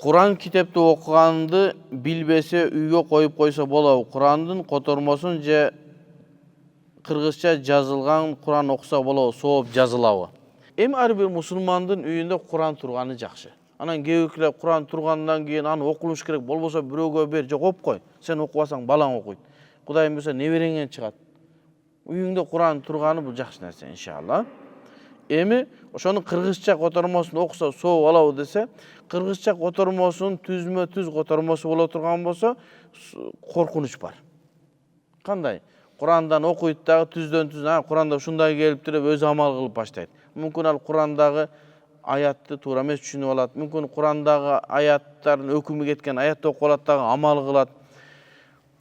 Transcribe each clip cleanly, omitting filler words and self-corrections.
Kur'an kitapты оқығанды билбесе үйге қойып қойса болау. Kur'андың котормосын же кыргызча жазылған Kur'ан оқса болау, сооп жазылауы. Эми ар бир мусулмандын үйүндө Kur'ан турганы жакшы. Анан кээбиркилер Kur'ан тургандан кийин аны окулуш керек, болбосо бирөөгө бер, же коп кой. Сен окубасаң балаң окуйт. Кудайым болсо небереңен чыгат. Үйүңдө Kur'ан турганы бул жакшы нерсе иншалла. Эми ошонун кыргызча котормосун окуса соо алабы десе, кыргызча котормосунун түзмө-түз котормосу боло турган болсо, коркунуч бар. Кандай? Курандан окуйт дагы түздөн түз, Куранда ушундай келиптир деп өзү амал кылып баштайт. Мүмкүн ал Курандагы аятты туура эмес түшүнүп алат. Мүмкүн Курандагы аяттардын өкүмү кеткен аятты окуп алат дагы амал кылат.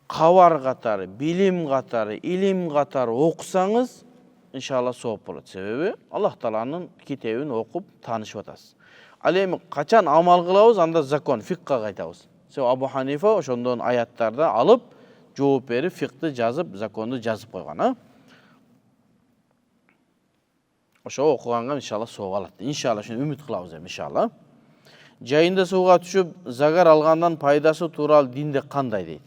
Кабар катары, билим катары, илим катары окусаңыз, иншалла сооп болот. Себеби Аллах Тааланын китебин окуп таанышып атасыз. Ал эми качан амал кылабыз, анда закон, фикка кайтабыз. Себеби Абу Ханифа ошондон аяттарды алып, жооп берип, фикты жазып, законду жазып койгон, Ошо окуганга иншалла сооп алат. Иншалла шуну үмүт кылабыз эми иншалла. Жайында сууга түшүп, загар алгандан пайдасы тууралуу динде кандай дейт.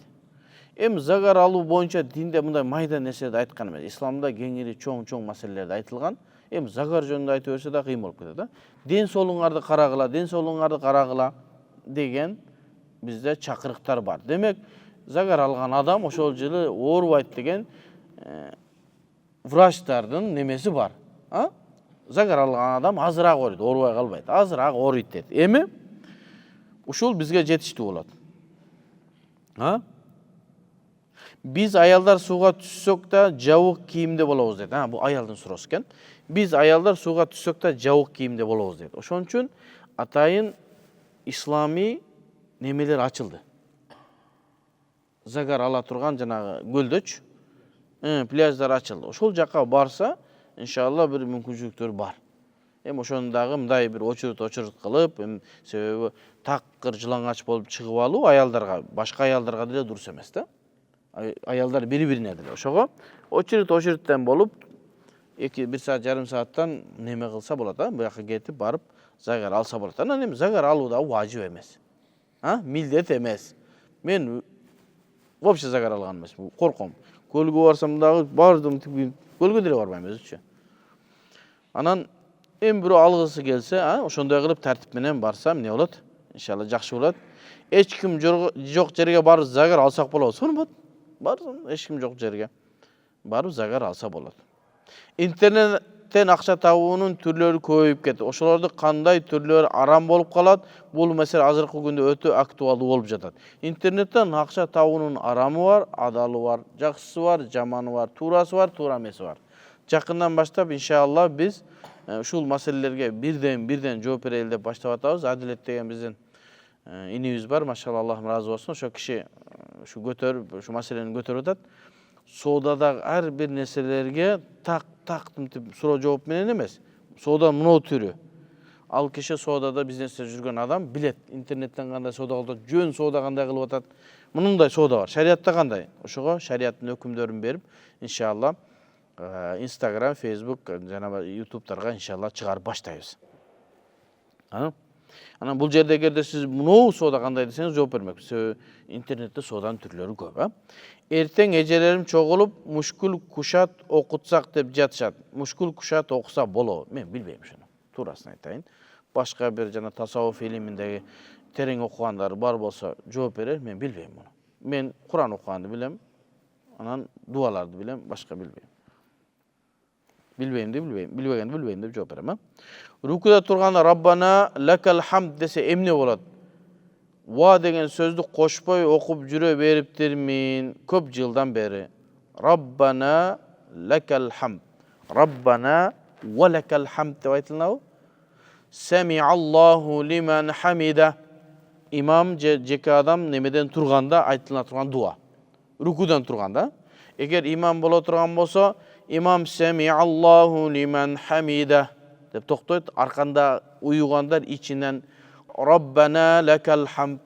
Эми загар алуу боюнча динде мындай майда нерселерди айткан эмес. Исламда кеңири чоң маселелерди айтылган. Эми загар жөнүндө айтып берсе да кыйын болуп кетет, Ден соолуңарды карагыла, деген бизде чакырыктар бар. Демек, загар алган адам ошол жылы оорубайт деген врачтардын немеси бар. Загар алган адам азыраак ооруйт, оорубай калбайт. Азыраак ооруйт дейт. Эми ушул бизге жетиштүү болот. Биз аялдар сууга түшсөк да жабык кийимде болобуз дейт. Бул аялдын суроосу экен. Биз аялдар сууга түшсөк да жабык кийимде болобуз дейт. Ошон үчүн атайын исламий немелер ачылды. Загар ала турган жанагы көлдөч, пляждар ачылды. Ошол жакка барса, иншалла бир мүмкүнчүлүктөр бар. Эми ошондагы мындай бир очурут кылып, себеби такыр жылаңач болуп чыгып алуу аялдарга, башка аялдарга деле дурус эмес да. Аялдар бири-бирине деле. Ошого очуруттан болуп, 1 саат, жарым сааттан неме кылса болот, буяка кетип барып загар алса болот. Анан эми загар алуу да важип эмес. Милдет эмес. Мен вообще загар алган эмес, корком. Көлгө барсам дагы бардым, көлгө деле барбайм өзүчө. Анан эми бирөө алгысы келсе, ошондой кылып тартип менен барсам эмне болот? Иншалла жакшы болот. Эч ким жок жерге барып загар алсак болобу? Сонбот. Барсам эч ким жок жерге барып загар алса болот. Интернеттен акча табуунун түрлөрү көбөйүп кетти. Ошолорду кандай түрлөрү арам болуп калат? Бул маселе азыркы күндө өтө актуалдуу болуп жатат. Интернеттен акча табуунун арамы бар, адалы бар, жакшысы бар, жаманы бар, туурасы бар, туура эмеси бар. Жакындан баштап иншалла биз ушул маселелерге бирден жооп берели деп баштап атабыз. Адилет деген биздин инибиз бар, машалла, Аллахым ыраазы болсун. Ошо киши ушу маселени көтөрүп атат. Соодадагы ар бир нерселерге тактымтип суроо жооп менен эмес. Соода мынау түрү. Ал киши соодада бизнесте жүргөн адам билет. Интернеттен кандай соода кылып атат, жөн соода кандай кылып атат. Мындай соода бар. Шариатта кандай? Ошого шариаттын өкүмдөрүн берип, иншалла Instagram, Facebook, жана YouTube'тарга иншалла чыгарып баштайбыз. Анан бул жерде эгерде сиз мынау соода кандай десеңиз жооп бермекпиз. Себеби интернетте сооданын түрлөрү көп, Эртең эжелерим чогулуп, мушкул кушат окутсак деп жатышат. Мушкул кушат окуса болобу? Мен билбейм ошону. Туурасын айтайын. Башка бир жана тасаввуф илиминдеги терең окугандар бар болсо жооп берер, мен билбейм муну. Мен Куран окуганды билем, анан дуаларды билем, башка билбейм. Билбеймди деп жооп берем, Рукуда турганда Раббана лакал хамд десе эмне болот? Ва деген сөздү кошпой окуп жүрө бериптирмин көп жылдан бери. Раббана лакал хамд. Раббана ва лакал хамд деп айтылнабы? Самиаллаху лиман хамида. Имам жеке адам немеден турганда айтылына турган дуа. Рукудан турганда. Эгер имам боло турган болсо, имам самиаллаху лиман хамида деп токтойт. Арканда уюгандар ичинен Раббана лакал хамд.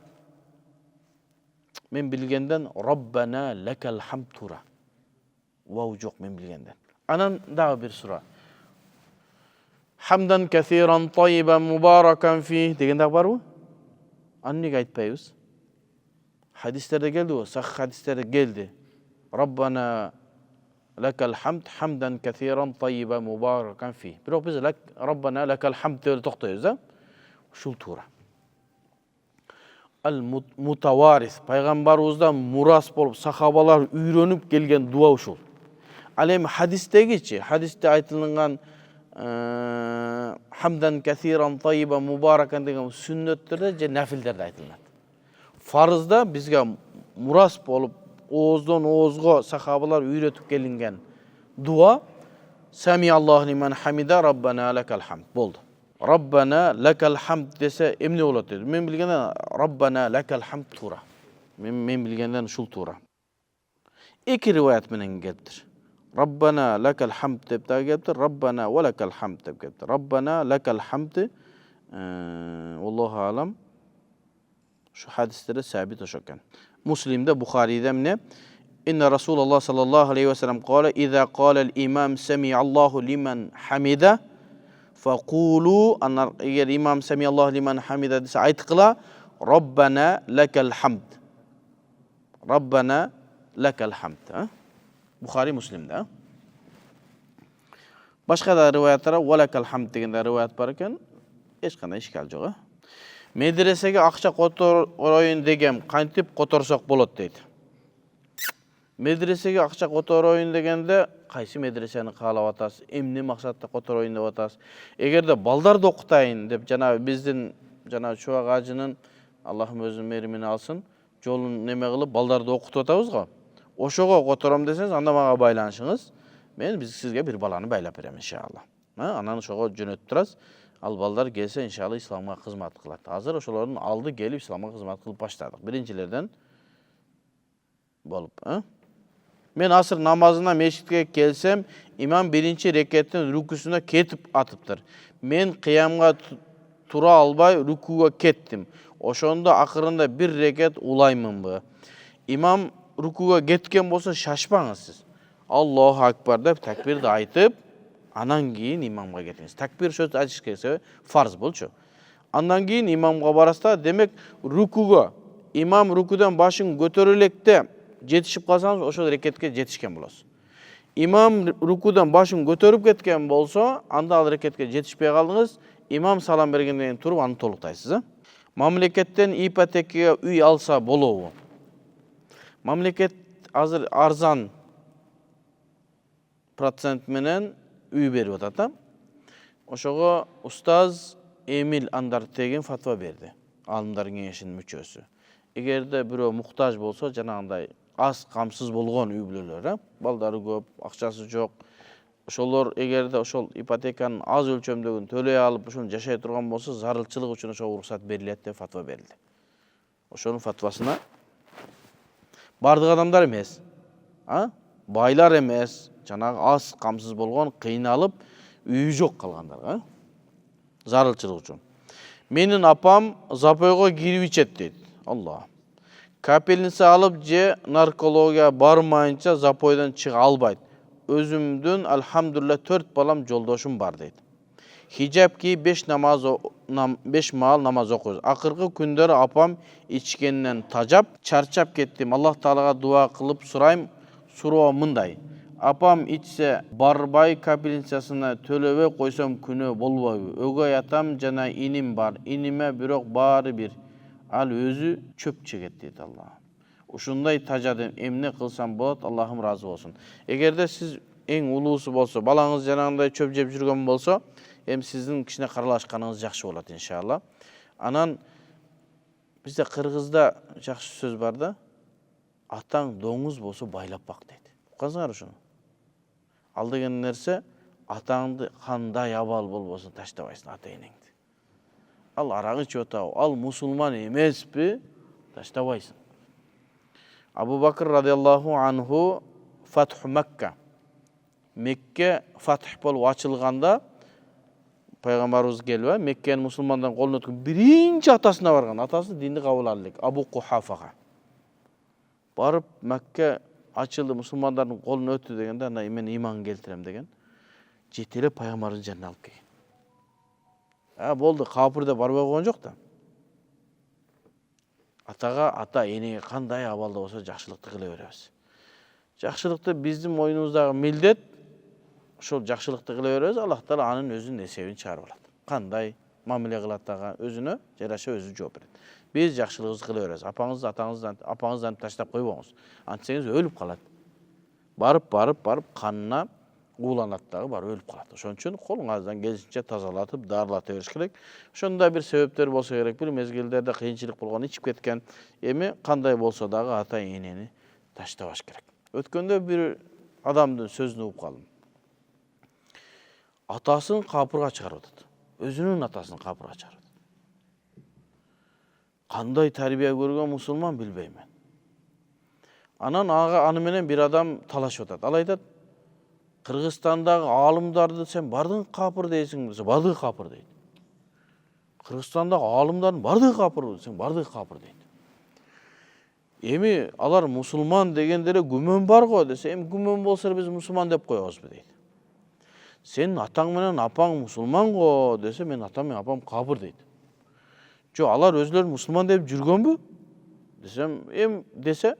Мен билгенден Раббана лакал хамд тура. Вау жок мен билгенден. Анан дагы бир сура. Хамдан касиран тайибан мубаракан фи деген дагы барбы? Аны неге айтпайбыз? Hadislerде geldi o, sahih hadislerde geldi. Rabbana lekal hamd hamdan kathiran tayyiban mubarakan fi. Bирок biz Rabbana lekal hamd деп токтойбуз да? Ушул туура. Ал мутаварис, пайгамбарыбыздан мурас болуп, сахабалар үйрөнүп келген дуа ушул. Ал эми хадистегичи, хадисте айтылган хамдан касиран таййибан мубаракан деген сүннөттөрдө же нафилдерде айтылат. Фарызда бизге мурас болуп, ооздон оозго сахабалар үйрөтүп келинген дуа Сами Аллаху лиман хамида Раббана лакал хамд болду. Раббана лакал хамд десе эмне болот деди. Мен билгенден Раббана лакал хамд туура. Мен билгенден ушул туура. Эки риваят менен келиптир. Раббана лакал хамд деп да келиптир, Раббана ва лакал хамд деп келиптир. Раббана лакал хамд Аллаху алам. Şu hadislere sabit oşakan. Müslim'de, Bukhari'de ne? İnne Resulullah sallallahu aleyhi ve sellem kâle İzâ kâlel imam semiyallahu limen hamide fekûlû eğer imam semiyallahu limen hamide dese aytıkla Rabbena lekel hamd. Rabbena lekel hamd. Bukhari Müslim'de. Başka da rivayetlere ve lekel hamd degen de rivayet barken hiç kanday işgal yok. Медресеге акча котороюн дегем, кантип которсок болот дейт. Медресеге акча котороюн дегенде кайсы медресени каалап атасыз, эмне максатта котороюн деп атасыз. Эгерде балдарды окутайын деп жана биздин жана Чубак ажынын Аллахым өзүнүн меримини алсын, жолун неме кылып балдарды окутуп атабыз го. Ошого котором десеңиз, анда мага байланышыңыз. Мен сизге бир баланы байлап берем иншалла. Анан ошого жөнөтүп турасыз. Ал балдар келсе иншалла исламга кызмат кылат. Азыр ошолордун алды келип исламга кызмат кылып баштадык. Биринчилерден болуп, Мен асыр намазына мешитке келсем, имам биринчи рекеттин рүкүсүнө кетип атыптыр. Мен кыямга тура албай рүкүгө кеттим. Ошондо акырында бир рекет улаймынбы? Имам рүкүгө кеткен болсо шашпаңыз сиз. Аллаху акбар деп такбирди айтып, анан кийин имамга кетиңиз. Такбир сөз айтыш керек, фарз болчу. Андан кийин имамга барасызда, демек рүкүгө, имам рүкүдөн башын көтөрө электе жетишип калсаңыз, ошол рекетке жетишкен болосуз. Имам рүкүдөн башын көтөрүп кеткен болсо, анда ал рекетке жетишпей калдыңыз, имам салам бергенден кийин туруп аны толуктайсыз. Мамлекеттен ипотекага үй алса болобу? Мамлекет азыр арзан процент менен үй берип атат. Ошого устаз Эмил Андартеген фатва берди. Алымдар кеңешинин мүчөсү. Эгерде бирөө муктаж болсо, жанагындай аз камсыз болгон үй бүлөлөр, балдары көп, акчасы жок, ошолор эгерде ошол ипотеканын аз өлчөмдөгүн төлөй алып, ошону жашай турган болсо, зарылчылык үчүн ошого уруксат берилет деп фатва берилди. Ошонун фатвасына бардык адамдар эмес, байлар эмес, жанагы аз камсыз болгон, кыйналып, үйү жок калгандар, зарылчылык үчүн. Менин апам запойго кирип ичет дейт. Алла. Капельница алып же наркология бармайынча запойдон чыга албайт. Өзүмдүн алхамдулилла 4 балам жолдошум бар дейт. Хижап кийип 5 маал намаз окуйбуз. Акыркы күндөрү апам ичкенден тажап, чарчап кеттим. Аллах Таалага дуа кылып сурайм. Суроо мындай. Апам ичсе барбай капельницасына төлөбөй койсом күнөө болбойбу? Өгөй атам жана иним бар. Иниме бирок баары бир. Ал өзү чөп чегет дейт Алла. Ушундай тажадым, эмне кылсам болот, Аллахым разы болсун. Эгерде сиз эң улуусу болсо, балаңыз жанагындай чөп жеп жүргөн болсо, эми сиздин кичине каралашканыңыз жакшы болот иншалла. Анан бизде кыргызда жакшы сөз бар да, атаң доңуз болсо байлап бак дейт. Уккансыңар ушуну? Ал деген нерсе, атаңды кандай абал болбосун таштабайсың ата-энеңди. Ал арагы ичип атабы, ал мусулман эмеспи, таштабайсың. Абу Бакр радиаллаху анху Фатху Макка. Мекке фатх болуп ачылганда пайгамбарыбыз келип, Меккени мусулмандан колуна өткөн биринчи атасына барган. Атасы динди кабыл алды, Абу Кухафага. Барып Мекке ачылды, мусулмандардын колуна өттү дегенде, анда мен иман келтирем деген. Жетелеп пайгамбардын жанына алып келген. Болду, капырда барбай койгон жок да. атага, ата энеге кандай абалда болсо жакшылыкты кыла беребиз. Жакшылыкты биздин мойнубуздагы милдет, ошол жакшылыкты кыла беребиз, Аллах Таала анын өзүнүн эсебин чыгарып алат. Кандай мамиле кылат дагы өзүнө жараша өзү жооп берет. Биз жакшылыгыбызды кыла беребиз. Апаңыздан таштап койбоңуз. Антсеңиз өлүп калат. Барып канына ууланат дагы, барып өлүп калат. Ошон үчүн колуңуздан келишинче тазалатып, дарылата бериш керек. Ошондой бир себептер болсо керек. Бир мезгилдерде кыйынчылык болгон, ичип кеткен. Эми кандай болсо дагы ата энени таштабаш керек. Өткөндө бир адамдын сөзүн угуп калдым. Атасын капырга чыгарып атат. Өзүнүн атасын капырга чыгарып атат. Кандай тарбия көргөн мусулман билбейм мен. Анан аны менен бир адам талашып атат. Ал айтат: Кыргызстандагы алымдарды сен бардың капыр дейсиң, десе, бардыгы капыр дейт. Кыргызстандагы алымдардын бардыгы капыр дейсиң, бардыгы капыр дейт. Эми алар мусулман дегендере күмөн бар го десе, эми күмөн болсо биз мусулман деп коебузбу дейт. Сен атаң менен апаң мусулман го десе, мен атам менен апам капыр дейт. Жо, алар өзлөрүн мусулман деп жүргөнбү? Десе,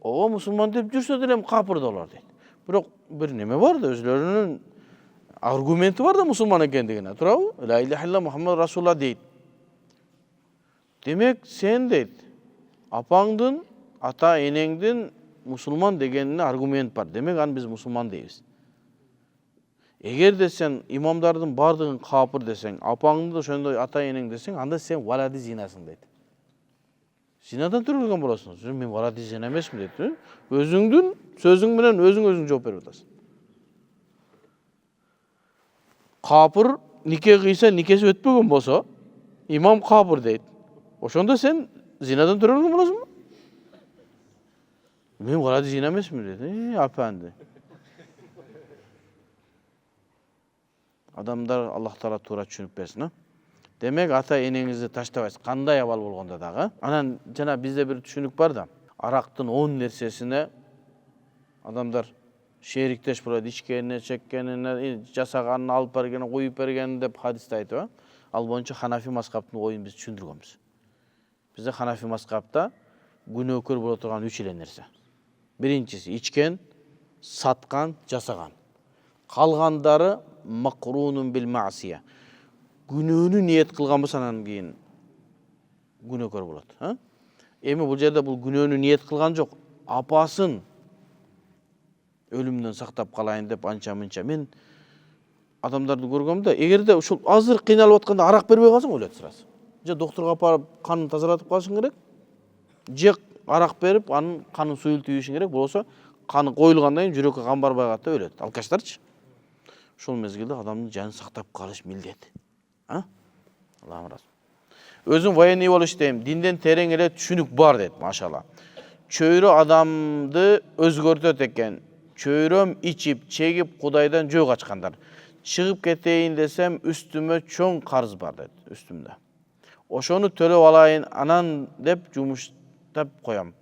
ооба мусулман деп жүрсө деле капыр да алар дейт. Бирок бир неме бар да, өзлөрүнүн аргументи бар да мусулман экендигине, туурабы? Ла иляха илля Мухаммад Расулулла дейт. Демек, сен дейт, апаңдын, ата энеңдин мусулман дегенине аргумент бар. Демек, аны биз мусулман дейбиз. Эгер де сен имамдардын бардыгын капыр десең, апаңды ошондой ата энең десең, анда сен валади зинасың дейт. Зинадан төрөлгөн болосуң. Мен валади зина эмесмин дейт. Өзүңдүн сөзүң менен өзүң жооп берип атасың. Капыр нике кыйса, никеси өтпөгөн болсо, имам капыр дейт. Ошондо сен зинадан төрөлгөн болосуңбу? Мен валади зина эмесмин дейт. Апанды. Адамдар Аллах Таала туура түшүнүп берсин. Демек, ата энеңизди таштабайсыз, кандай абал болгондо дагы. Анан жана бизде бир түшүнүк бар да, арактын 10 нерсесине адамдар шериктеш болот, ичкенине, чеккенине, жасаганын, алып бергенине, коюп бергенин деп хадисте айтып. Ал боюнча Ханафи мазхабтын оюн биз түшүндүргөнбүз. Бизде Ханафи мазхабта күнөөкөр боло турган 3 эле нерсе. Биринчиси ичкен, саткан, жасаган. Калгандары макрунун бил маасия. Күнөөнү ниет кылган болсо анан кийин күнөөкөр болот. Эми бул жерде бул күнөөнү ниет кылган жок. Апасын өлүмдөн сактап калайын деп анча-мынча. Мен адамдарды көргөм да, эгерде ушул азыр кыйналып атканда арак бербей калсаң өлөт сразу. Же докторго апарып канын тазалатып калышың керек. Же арак берип, анын канын суюлтуп ийишиң керек. Болсо каны коюлгандан кийин жүрөккө кан барбай калат да өлөт. Алкаштарчы. Ошол мезгилде адамдын жанын сактап калыш милдет. Аллахым разы. Өзүм военный болуп иштейм. Динден терең эле түшүнүк бар дейт, машалла. Чөйрө адамды өзгөртөт экен. Чөйрөм ичип, чегип Кудайдан жөө качкандар. Чыгып кетейин десем, үстүмө чоң карыз бар дейт, үстүмдө. Ошону төлөп алайын анан деп жумуштап коям.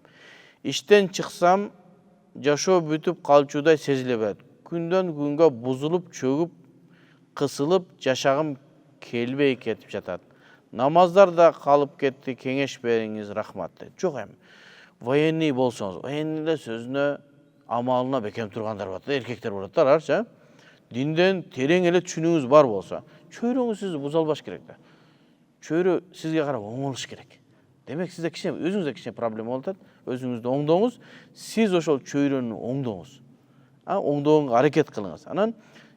Иштен чыксам, жашоо бүтүп калчудай сезиле берет. Күндөн күнгө бузулуп, чөгүп, кысылып, жашагым келбей кетип жатат. Намаздар да калып кетти, кеңеш бериңиз, рахмат дейт. Жок эми. Военный болсоңуз, военныйда сөзүнө, амалына бекем тургандар бар да, эркектер болот да, аларчы. Динден терең эле түшүнүгүңүз бар болсо, чөйрөңүз сизди буза албаш керек да. Чөйрө сизге карап оңолуш керек. Демек, сизде өзүңүздө кичине проблема болот, өзүңүздү оңдоңуз, сиз ошол чөйрөнү оңдоңуз. Оңдоого аракет кылыңыз. Анан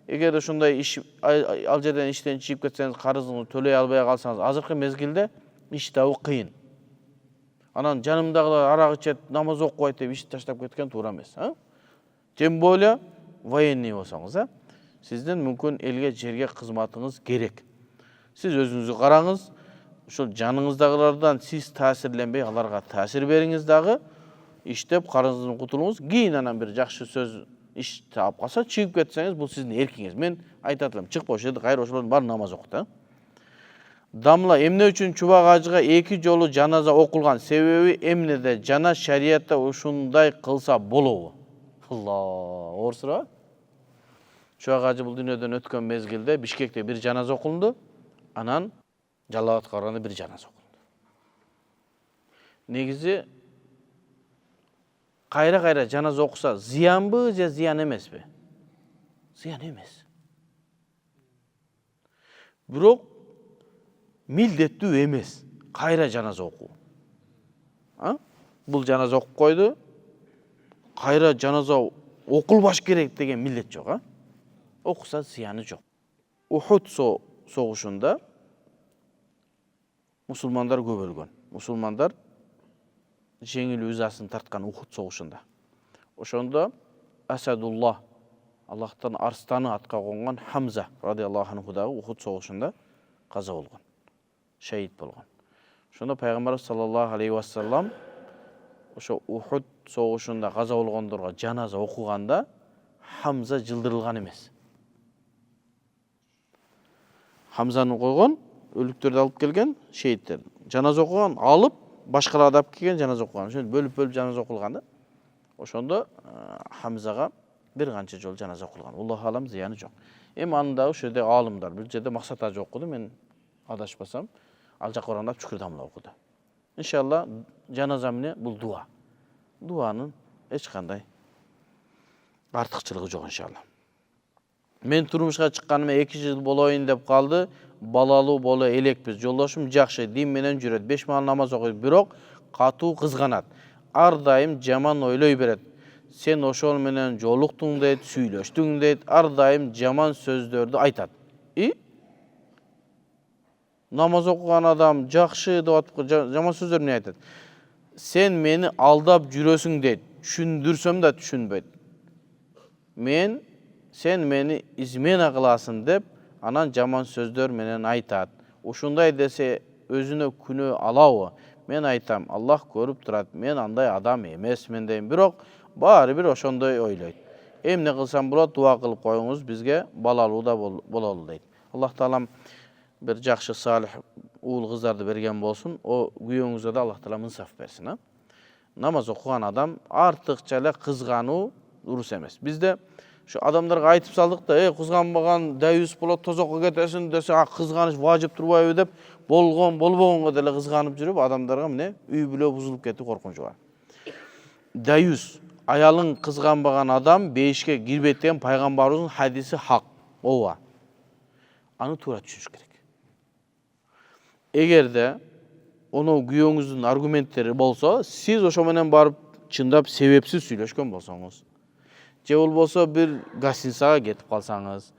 эгер ошондой иш ал жерден иштен чыгып кетсеңиз, карызыңызды төлөй албай калсаңыз, азыркы мезгилде иш табуу кыйын. Анан жанымдагылар арак ичет, намаз окубайт деп ишти таштап кеткен туура эмес. Тем более военный болсоңуз, сиздин мүмкүн элге, жерге кызматыңыз керек. Сиз өзүңүздү караңыз, ошол жаныңыздагылардан сиз таасирленбей, аларга таасир бериңиз дагы, иштеп карызыңыздан кутулуңуз. Кийин анан бир жакшы сөз иш таап калса, чыгып кетсеңиз, бул сиздин эркиңиз. Мен айтат элем, чыкпа ошол жерде, кайра ошолордун баары намаз окут. Дамла, эмне үчүн чубак ажыга 2 жолу жаназа окулган? Себеби эмнеде жана шариятта ушундай кылса болобу? Алла, оор суроо. Чубак ажы бул дүйнөдөн өткөн мезгилде Бишкекте бир жаназа окулду, анан Жалал Атка барганда бир жаназа окулду. Negizi kayra janazа okusa ziyanbı же ziyan emespi? Ziyan emes. Бирок милдеттүү эмес кайра жаназа окуу. Бул жаназа окуп койду. Кайра жаназа окулбаш керек деген милдет жок, Окуса зыяны жок. Ухуд согушунда мусулмандар көп өлгөн. Мусулмандар жеңил үзасын тарткан Ухуд согушунда. Ошондо Асадулла, Аллахтан арстаны атка конгон Хамза радиаллаху анху дагы Ухуд согушунда каза болгон. Шаһид болгон. Ошондо пайгамбар саллаллаху алейхи ва саллам ошо Ухуд согушунда каза болгондорго жаназа окуганда Хамза жылдырылган эмес. Хамзаны койгон, өлүктөрдү алып келген шейиттер. Жаназа окуган, алып, башкаларды алып келген жаназа окуган. Ошондо бөлүп жаназа окулган да. Ошондо Хамзага бир канча жол жаназа окулган. Аллаху алам зыяны жок. Эми анда ошо жерде алымдар, бир жерде Максат ажы окуду, мен адашпасам, ал жака барганда Шүкүр дамла окуду. Иншалла жаназа эмне? Бул дуа. Дуанын эч кандай артыкчылыгы жок иншалла. Мен турмушка чыкканыма 2 жыл болоюн деп калды. Балалуу боло элекпиз. Жолдошум жакшы, дин менен жүрөт, 5 маал намаз окуйт, бирок катуу кызганат. Ар дайым жаман ойлой берет. Сен ошол менен жолуктуң дейт, сүйлөштүң дейт, ар дайым жаман сөздөрдү айтат. Намаз окуган адам жакшы деп атып жаман сөздөр эмне айтат? Сен мени алдап жүрөсүң дейт. Түшүндүрсөм да түшүнбөйт. Сен мени измена кыласың деп, анан жаман сөздөр менен айтат. Ушундай десе өзүнө күнөө алабы? Мен айтам, Аллах көрүп турат. Мен андай адам эмесмин дейм, бирок баары бир ошондой ойлойт. Эмне кылсам болот, дуа кылып коюңуз, бизге балалуу да бололу дейт. Аллах таалам bir жакшы салих уул кыздарды берген болсун, о күйөөңүзгө да Аллах таала мынсаф берсин. Намаз окуган адам артыкча эле кызгануу дурус эмес. Бизде şu adamlarga айтып салдык да, кызганбаган дайюс болот, тозокко кетесиң десе, кызганыч важып турбайбы деп, болбогонго деле кызганып жүрүп, адамдарга эмне үй бүлө бузулуп кетүү коркунучу бар. Дайюс, аялың кызганбаган адам бейишке кирбейт деген пайгамбарыбыздын хадиси хак. Ооба. Аны туура түшүнүш керек. Эгерде ону күйөөңүздүн аргументтери болсо, сиз ошо менен барып чындап себепсиз сүйлөшкөн болсоңуз, же болбосо бир гостиницага кетип калсаңыз,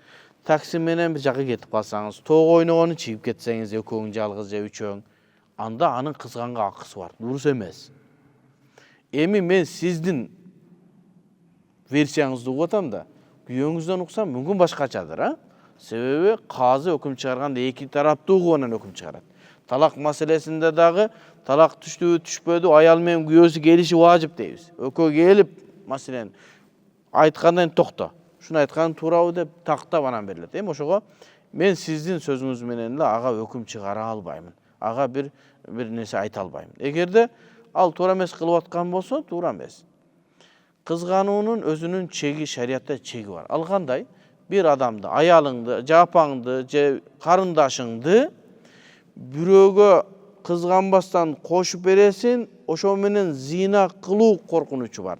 такси менен бир жака кетип калсаңыз, тоого ойногону чыгып кетсеңиз, экөөң жалгыз же үчөөң, анда анын кызганга акысы бар. Дурус эмес. Эми мен сиздин версияңызды угуп атам да, күйөөңүздөн уксам мүмкүн башкачадыр, Себеби казы өкүм чыгарганда эки тараптуу угуп анан өкүм чыгарат. Талак маселесинде дагы талак түштүбү, түшпөдү, аял менен күйөөсү келиши важып дейбиз. Экөө келип, маселен, айткандан токто. Шуну айткан туурабы деп тактап анан берилет. Эми ошого мен сиздин сөзүңүз менен эле ага өкүм чыгара албаймын. Ага бир нерсе айта албайм. Эгерде ал туура эмес кылып аткан болсо, туура эмес. Кызгануунун өзүнүн чеги, шариатта чеги бар. Ал кандай? Bir адамды, аялыңды, жапаңды, же карындашыңды бирөөгө кызганбастан кошуп бересин, ошо менен зина кылуу коркунучу бар.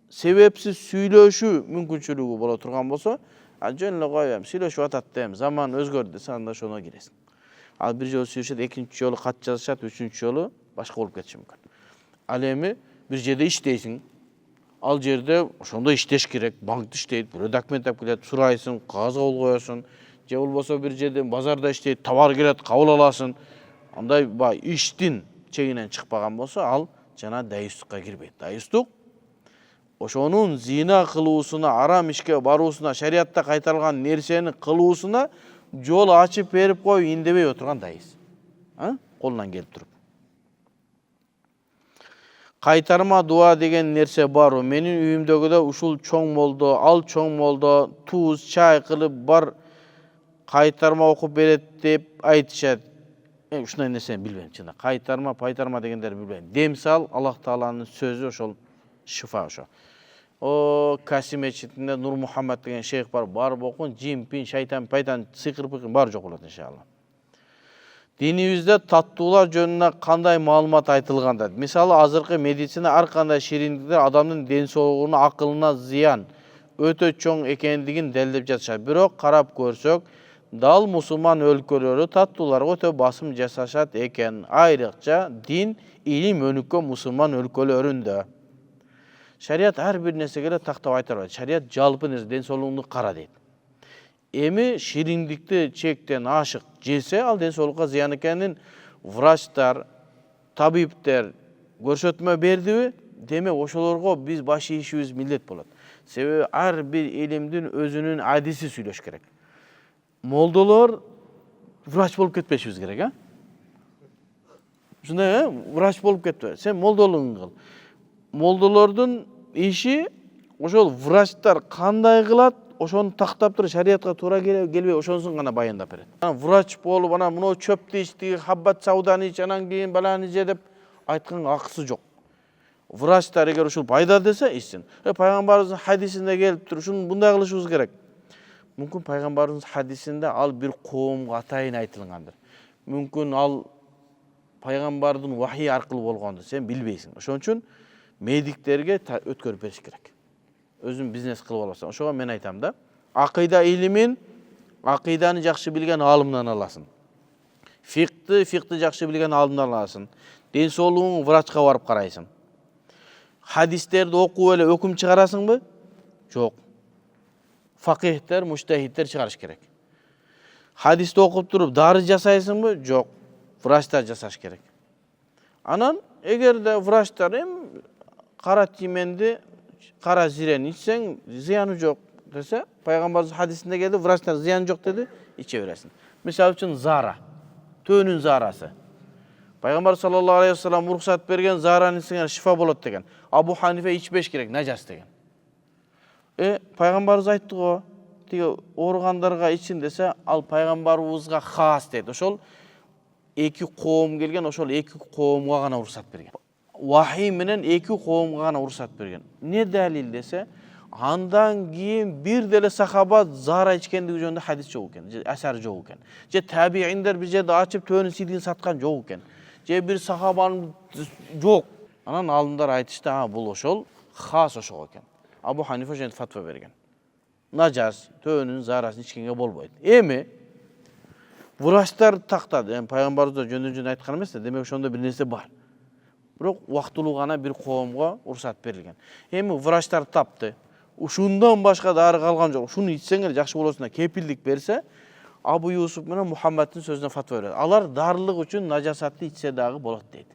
Себепсиз сүйлөшүү мүмкүнчүлүгү боло турган болсо, жөн эле коем, сүйлөшүп атат дейм, заман өзгөрдү десе, анда ошоно киресиң. Ал бир жолу сүйлөшөт, экинчи жолу кат жазышат, үчүнчү жолу башка болуп кетиши мүмкүн. Ал эми бир жерде иштейсиң, ал жерде ошондо иштеш керек, банкта иштейт, бирөө документ алып келет, сурайсың, кагаз кабыл коесуң, же болбосо бир жерде базарда иштейт, товар келет, кабыл аласың. Андай иштин чегинен чыкпаган болсо, ал жана дайюстукка кирбейт. Дайюстук ошонун зина кылуусуна, арам ишке баруусуна, шариатта кайтарылган нерсени кылуусуна жол ачып берип коюп индебей отурган дайыс. Колунан келип туруп. Кайтарма дуа деген нерсе бар. Менин үйүмдөгү ушул чоң молдо, ал чоң молдо, туз, чай кылып бар кайтарма окуп берет деп айтышат. Ушундай нерсени билбейм, чында. Кайтарма, пайтарма дегендерди билбейм. Дем сал, Аллах Тааланын сөзү ошол шифа ошо. Каси мечитинде Нур Мухаммад деген шейх бар, барып окун, жин, пин, шайтан, пайтан, сыйкыр-пыйкыр бар жок болот иншалла. Dinimizde tattуулар жөнүнө кандай маалымат айтылган дейт. Мисалы, азыркы медицина ар кандай шириндиктер адамдын ден соолугуна, акылына зыян өтө чоң экендигин делдеп жатышат. Бирок карап көрсөк, дал мусулман өлкөлөрү таттууларга өтө басым жасашат экен. Айрыкча дин, илим өнүккөн мусулман өлкөлөрүндө. Шарият ар бир нерсеге эле тактап айта албайт. Шарият жалпы нерсе, ден соолугуңду кара дейт. Эми шириндикти чектен ашык жесе, ал ден соолукка зыян экенин врачтар, табиптер көрсөтмө бердиби? Демек ошолорго биз баш ийишибиз милдет болот. Себеби ар бир илимдин өзүнүн адиси сүйлөш керек. Молдолор врач болуп кетпешибиз керек, а? Ушундай, врач болуп кетпе. Сен молдолугуңду кыл. Молдолордун иши ошол врачтар кандай кылат, ошону тактап туруп шариятка туура келбей, ошонусун гана баяндап берет. Врач болуп, анан мына чөптү ич, хаббат сауданы ич, анан кийин баланы же деп айтканга акысы жок. Врачтар эгер ушул пайда десе, ичсин. Пайгамбарыбыздын хадисинде келип туруп, ушуну мындай кылышыбыз керек. Мүмкүн пайгамбарыбыздын хадисинде ал бир коомго атайын айтылгандыр. Мүмкүн ал пайгамбардын вахий аркылуу болгондур, сен билбейсиң. Ошон үчүн медиктерге өткөрүп бериш керек. Өзүң бизнес кылып аласың. Ошого мен айтам да, акыйда илимин акыйданы жакшы билген алымдан аласың. Фикты жакшы билген алымдан аласың. Ден соолугуң врачка барып карайсың. Хадистерди окуп эле өкүм чыгарасыңбы? Жок. Факихтер, муштахидтер чыгарыш керек. Хадисти окуп туруп дары жасайсыңбы? Жок. Врачтар жасаш керек. Анан эгерде врачтар кара тименди, кара зирени ичсең, зыяны жок десе, пайгамбарыбыз хадисинде келди, врачтар зыяны жок деди, иче бересиң. Мисалы үчүн зара, төөнүн зарасы. Пайгамбар саллаллаху алейхи вассалам уруксат берген, зараны ичсеңер шифа болот деген. Абу Ханифа ичпеш керек, нажас деген. Пайгамбарыбыз айтты го, тиги ооругандарга ичин десе, ал пайгамбарыбызга хас дейт. Ошол эки коом келген, ошол эки коомго гана уруксат берген. Вахий менен эки коомго гана уруксат берген. Не далил десе, андан кийин бир деле сахаба зара ичкендиги жөнүндө хадис жок экен, же асар жок экен. Же табииндер бир жерде ачып төөнүн сидигин саткан жок экен. Же бир сахабанын жок. Анан алымдар айтышты, бул ошол хас ошого экен. Абу Ханифа ошентип фатва берген. Нажас, төөнүн зарасын ичкенге болбойт. Эми врачтар тактады. Пайгамбарыбыз жөндөн айткан эмес да, демек ошондо бир нерсе бар. Бирок убактылуу гана бир коомго уруксат берилген. Эми врачтар тапты. Ушундан башка дары калган жок. Ушуну ичсеңер жакшы болосуна кепилдик берсе, Абу Юсуф менен Мухаммадтын сөзүнө фатва берет. Алар дарылык үчүн нажасатты ичсе дагы болот дейт.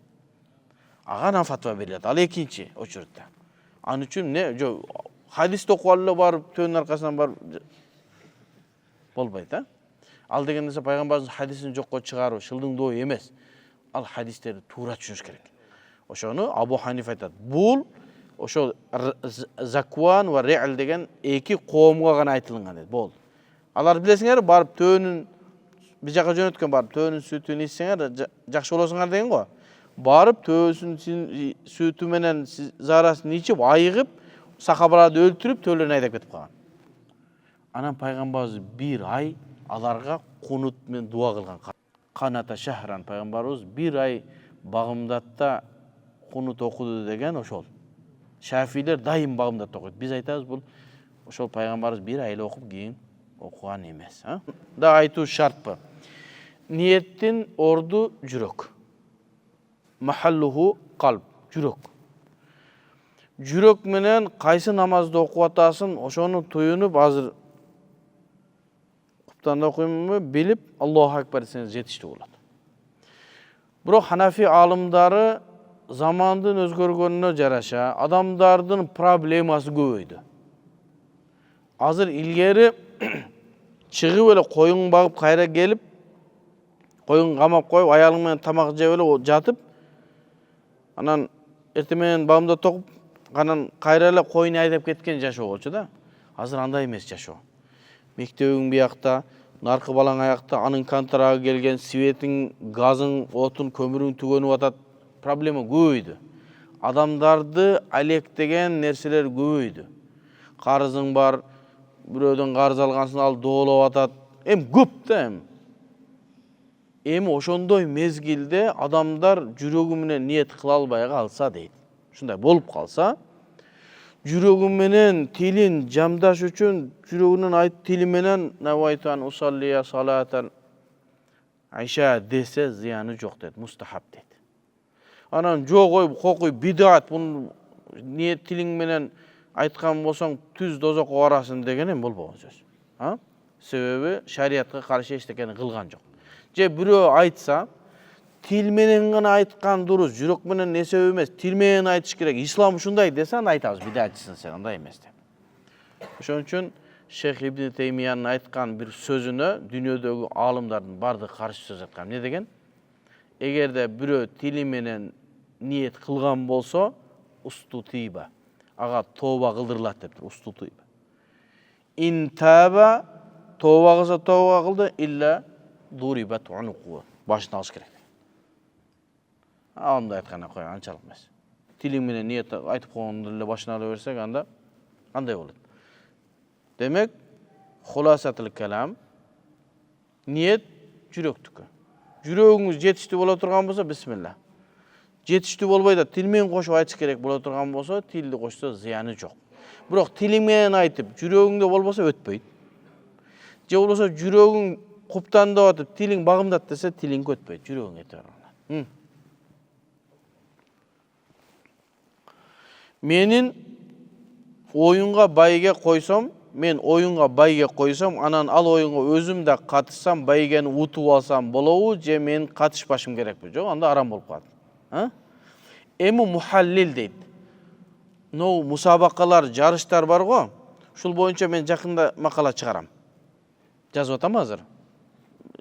Ага фатва берилет. Ал экинчи очурутта. Ан үчүн не, хадисти окуп алып барып, төөнүн аркасынан барып болбойт, а? Ал деген нерсе пайгамбарыбыздын хадисин жокко чыгаруу шылдыңдоо эмес. Ал хадистерди туура түшүнүш керек. Ошону Абу Ханифа айтат. Бул ошол Закван ва Ре'л деген эки коомго гана айтылган дейт. Болду. Алар билесиңер, барып төөнүн бир жака жөнөткөн, барып төөнүн сүтүн ичсеңер жакшы болосуңар деген го. Барып төөнүн сүтү менен зарасын ичип, айыгып, сахабаларды өлтүрүп, төөлөрүн айдап кетип калган. Анан пайгамбарыбыз бир ай аларга кунут менен дуа кылган. Каната шахран, пайгамбарыбыз бир ай багымдатта кунут окуду деген ошол. Шафилер дайым багымдатта окуйт. Биз айтабыз, бул ошол пайгамбарыбыз бир ай эле окуп кийин окуган эмес, а? Да айтуу шартпы? Ниеттин орду жүрөк. Махаллуху калб, жүрөк. Жүрөк менен кайсы намазды окуп атасың, ошону туюнуп, азыр куптанда окуймунбу, билип, Аллаху акбар десеңиз жетиштүү болот. Бирок Ханафи алымдары замандын өзгөргөнүнө жараша адамдардын проблемасы көбөйдү. Азыр илгери чыгып эле коюн багып кайра келип, коюн камап коюп, аялың менен тамак жеп эле жатып, анан эртең менен багымда токуп, анан кайра эле коюн айдап кеткен жашоо болчу да. Азыр андай эмес жашоо. Мектебиң биякта, наркы балаң аякта, анын контрагы келген, светиң, газың, отун, көмүрүң түгөнүп атат. Проблема көбөйдү. Адамдарды алектеген нерселер көбөйдү. Карызың бар, бирөөдөн карыз алгансың, ал доолоп атат. Көп да. Эми ошондой мезгилде адамдар жүрөгү менен ниет кыла албай калса дейт. Ушундай болуп калса, жүрөгү менен тилин жамдаш үчүн жүрөгүнүн айт тили менен навайтан усаллия салатан айша десе зыяны жок дейт, мустахаб дейт. Анан жок ой кокуй бидат, бун ниет тилиң менен айткан болсоң түз дозокко барасың деген эми болбогон сөз. Себеби шариятка каршы эчтекени кылган жок. Же бирөө айтса, тил менен гана айткан дурус, жүрөк менен эсеп эмес, тил менен айтыш керек. Ислам ушундай десе, анда айтабыз, бидатчысың сен, андай эмес деп. Ошон үчүн Шейх Ибн Теймиянын айткан бир сөзүнө дүйнөдөгү аалымдардын бардыгы каршы сөз айткан. Эмне деген? Эгерде бирөө тили менен ниет кылган болсо, устутиба, ага тооба кылдырылат дептир, устутиба. Интаба, тооба кылса тооба кылды, илля дурибат унуку, башын алыш керек. Андай айтканда кой, анчалык эмес. Тилиң менен ниет айтып койгондо эле башын ала берсек, анда кандай болот? Демек, хуласатыл калам, ниет жүрөктүкү. Жүрөгүңүз жетиштүү боло турган болсо, бисмилла. Жетиштүү болбой да тил менен кошуп айтыш керек боло турган болсо, тилди кошсо зыяны жок. Бирок тилиң менен айтып, жүрөгүңдө болбосо өтпөйт. Же болбосо жүрөгүң куптандып атып, тилиң багымдат десе, тилиң өтпөйт, жүрөгүң кете берет. Менин оюнга байге койсом, анан ал оюнга өзүм да катышсам, байгени утуп алсам болобу, же мен катышпашым керекпи? Жок, анда арам болуп калат. Эми мухаллил дейт. Мусабакалар, жарыштар бар го. Ушул боюнча мен жакында макала чыгарам. Жазып атам азыр.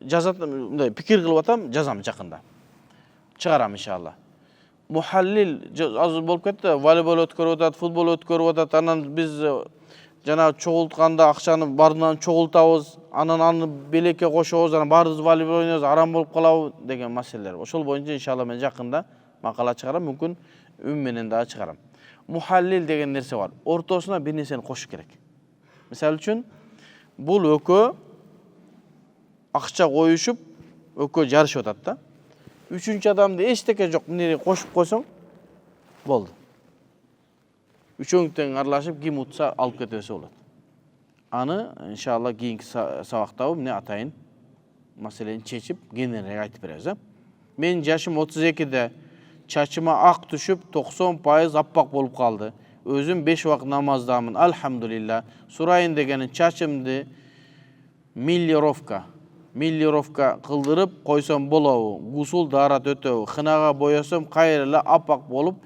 Мындай пикир кылып атам, жазам жакында. Чыгарам иншалла. Мухаллил азыр болуп кетти, волейбол өткөрүп атат, футбол өткөрүп атат, анан биз жана чогултканда акчаны бардынан чогултабыз, анан аны белекке кошобуз, анан баарыбыз волейбол ойнойбуз, арам болуп калабы деген маселелер. Ошол боюнча иншалла мен жакында макала чыгарам, мүмкүн үн менен да чыгарам. Мухаллил деген нерсе бар. Ортосуна бир нерсени кошуш керек. Мисалы үчүн, бул экөө акча коюшуп, экөө жарышып атат да. Үчүнчү адамды эчтеке жок, мынени кошуп койсоң болду. Үчөөң тең аралашып, ким утса алып кете берсе болот. Аны иншалла кийинки сабактабы эмне атайын маселени чечип, кеңирээк айтып беребиз. Мен жашым 32-де, чачыма ак түшүп, 90% аппак болуп калды. Өзүм 5 убакыт намаздамын, алхамдулилла. Сурайын дегенин чачымды миллировка кылдырып койсом болобу? Гусул даарат өтөбү? Хынага боёсом кайра аппак болуп,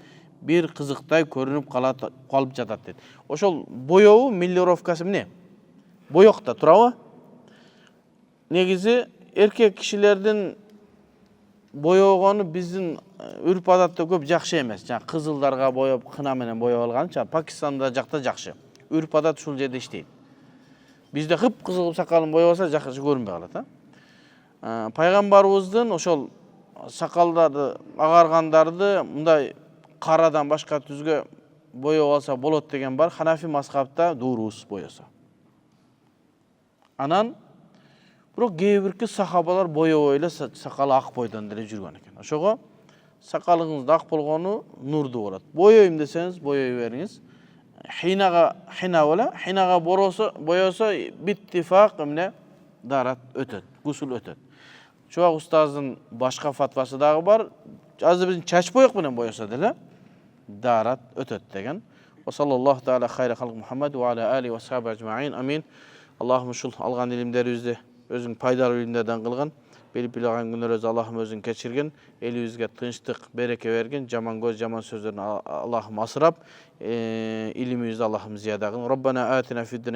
бир кызыктай көрүнүп калып жатат дейт. Ошол боёбу миллировкасы эмне? Боёкта турабы? Негизи эркек кишилердин боёгону биздин үрп адатта көп жакшы эмес. Жана кызылдарга боёп, кына менен боёп алганча, Пакистанда жакта жакшы. Үрп адат ушул жерде иштейт. Бизде кып-кызыл сакалын боёп алса жакшы көрүнбөй калат. Пайгамбарыбыздын ошол сакалдарды, агаргандарды мындай карадан башка түзгө боёп алса болот деген бар. Ханафи мазхабта дурус боёсо. Анан бирок кээ бирки сахабалар боёбой эле сакалы ак бойдон деле жүргөн экен. Ошого сакалыңыз ак болгону нурду болот. Боёйм десеңиз боёй бериңиз. Хинага боёсо биттифак эмне дарат өтөт, гусул өтөт. Чоак устаздын башка фатвасы дагы бар. Азыр биздин чач боёк менен боёсо деле дарат өтөт деген. Ва саллаллаху таала хайра халк Мухаммад ва аля али ва сахаба ажмаин. Амин. Аллахым ушул алган илимдерибизди өзүң пайдалуу илимдерден кылган. Белип билген күнөрүбүздү Аллахым өзүң кечирген. Элибизге тынчтык, береке берген. Жаман көз, жаман сөздөрдөн Аллахым асырап, илимибизди Аллахым зияда кылгын. Роббана атина фид